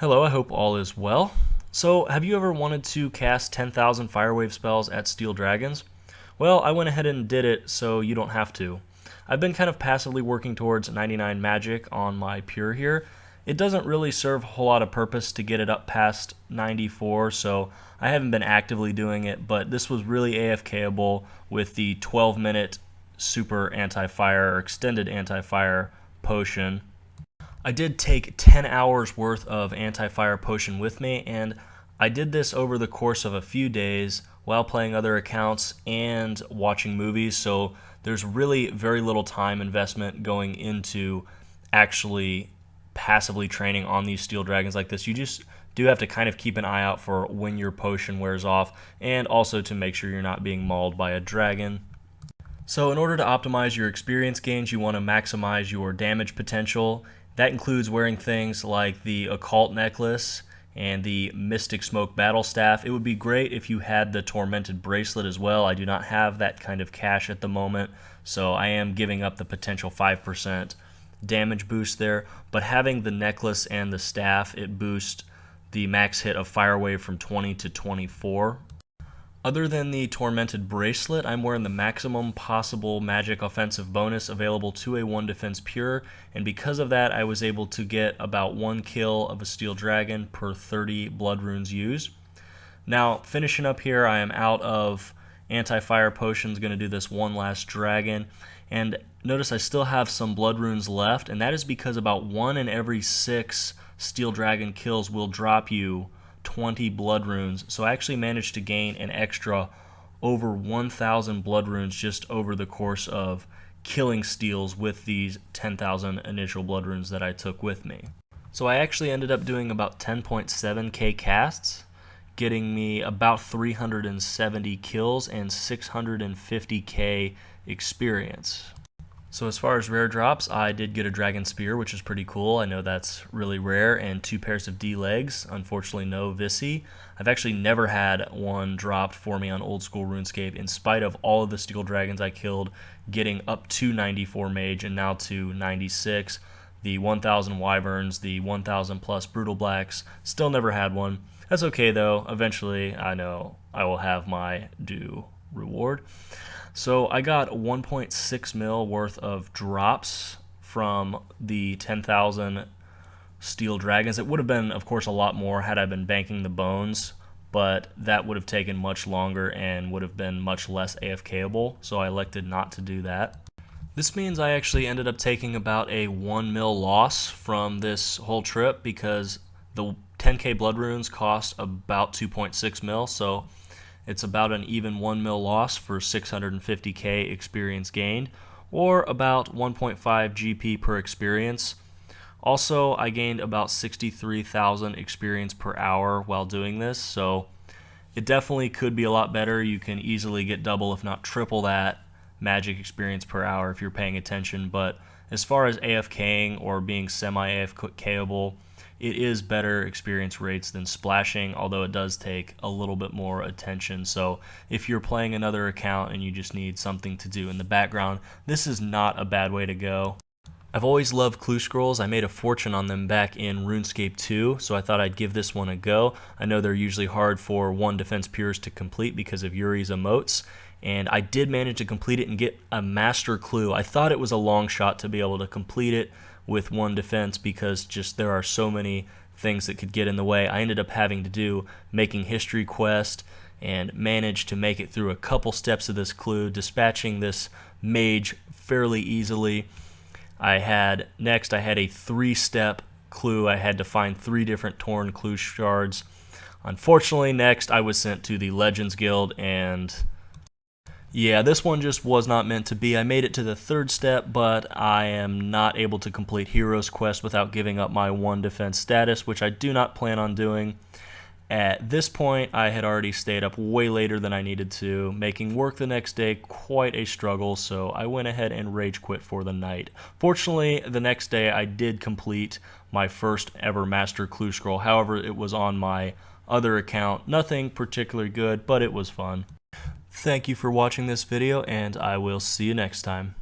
Hello, I hope all is well. So, have you ever wanted to cast 10,000 Firewave spells at Steel Dragons? Well, I went ahead and did it so you don't have to. I've been kind of passively working towards 99 magic on my Pure here. It doesn't really serve a whole lot of purpose to get it up past 94, so I haven't been actively doing it, but this was really AFKable with the 12-minute super anti-fire or extended anti-fire potion. I did take 10 hours worth of anti-fire potion with me, and I did this over the course of a few days while playing other accounts and watching movies, so there's really very little time investment going into actually passively training on these steel dragons like this. You just do have to kind of keep an eye out for when your potion wears off, and also to make sure you're not being mauled by a dragon. So in order to optimize your experience gains, you want to maximize your damage potential. That includes wearing things like the Occult Necklace and the Mystic Smoke Battle Staff. It would be great if you had the Tormented Bracelet as well. I do not have that kind of cash at the moment, so I am giving up the potential 5% damage boost there. But having the necklace and the staff, it boosts the max hit of Firewave from 20 to 24. Other than the Tormented Bracelet, I'm wearing the maximum possible magic offensive bonus available to a 1 defense pure, and because of that I was able to get about 1 kill of a steel dragon per 30 blood runes used. Now, finishing up here, I am out of anti-fire potions, going to do this one last dragon, and notice I still have some blood runes left, and that is because about 1 in every 6 steel dragon kills will drop you 20 blood runes, so I actually managed to gain an extra over 1,000 blood runes just over the course of killing steels with these 10,000 initial blood runes that I took with me. So I actually ended up doing about 10.7k casts, getting me about 370 kills and 650k experience. So as far as rare drops, I did get a Dragon Spear, which is pretty cool. I know that's really rare, and 2 pairs of D legs. Unfortunately, no Visi. I've actually never had one dropped for me on Oldschool Runescape, in spite of all of the steel dragons I killed, getting up to 94 mage and now to 96. The 1,000 wyverns, the 1,000 plus brutal blacks, still never had one. That's okay though. Eventually, I know I will have my due reward. So I got 1.6 mil worth of drops from the 10,000 steel dragons. It would have been, of course, a lot more had I been banking the bones, but that would have taken much longer and would have been much less AFKable, so I elected not to do that. This means I actually ended up taking about a 1 mil loss from this whole trip because the 10k blood runes cost about 2.6 mil, so it's about an even 1 mil loss for 650k experience gained, or about 1.5 GP per experience. Also, I gained about 63,000 experience per hour while doing this, so it definitely could be a lot better. You can easily get double, if not triple that magic experience per hour if you're paying attention, but as far as AFKing or being semi-AFKable, it is better experience rates than splashing, although it does take a little bit more attention. So if you're playing another account and you just need something to do in the background, this is not a bad way to go. I've always loved clue scrolls. I made a fortune on them back in RuneScape 2, so I thought I'd give this one a go. I know they're usually hard for 1 defense pures to complete because of Yuri's emotes, and I did manage to complete it and get a master clue. I thought it was a long shot to be able to complete it with 1 defense because just there are so many things that could get in the way. I ended up having to do Making History quest and managed to make it through a couple steps of this clue, dispatching this mage fairly easily. I had a 3-step clue. I had to find 3 different torn clue shards. Unfortunately, next I was sent to the Legends Guild, and yeah, this one just was not meant to be. I made it to the 3rd step, but I am not able to complete Hero's Quest without giving up my 1 defense status, which I do not plan on doing. At this point, I had already stayed up way later than I needed to, making work the next day quite a struggle, so I went ahead and rage quit for the night. Fortunately, the next day I did complete my first ever Master Clue Scroll. However, it was on my other account. Nothing particularly good, but it was fun. Thank you for watching this video, and I will see you next time.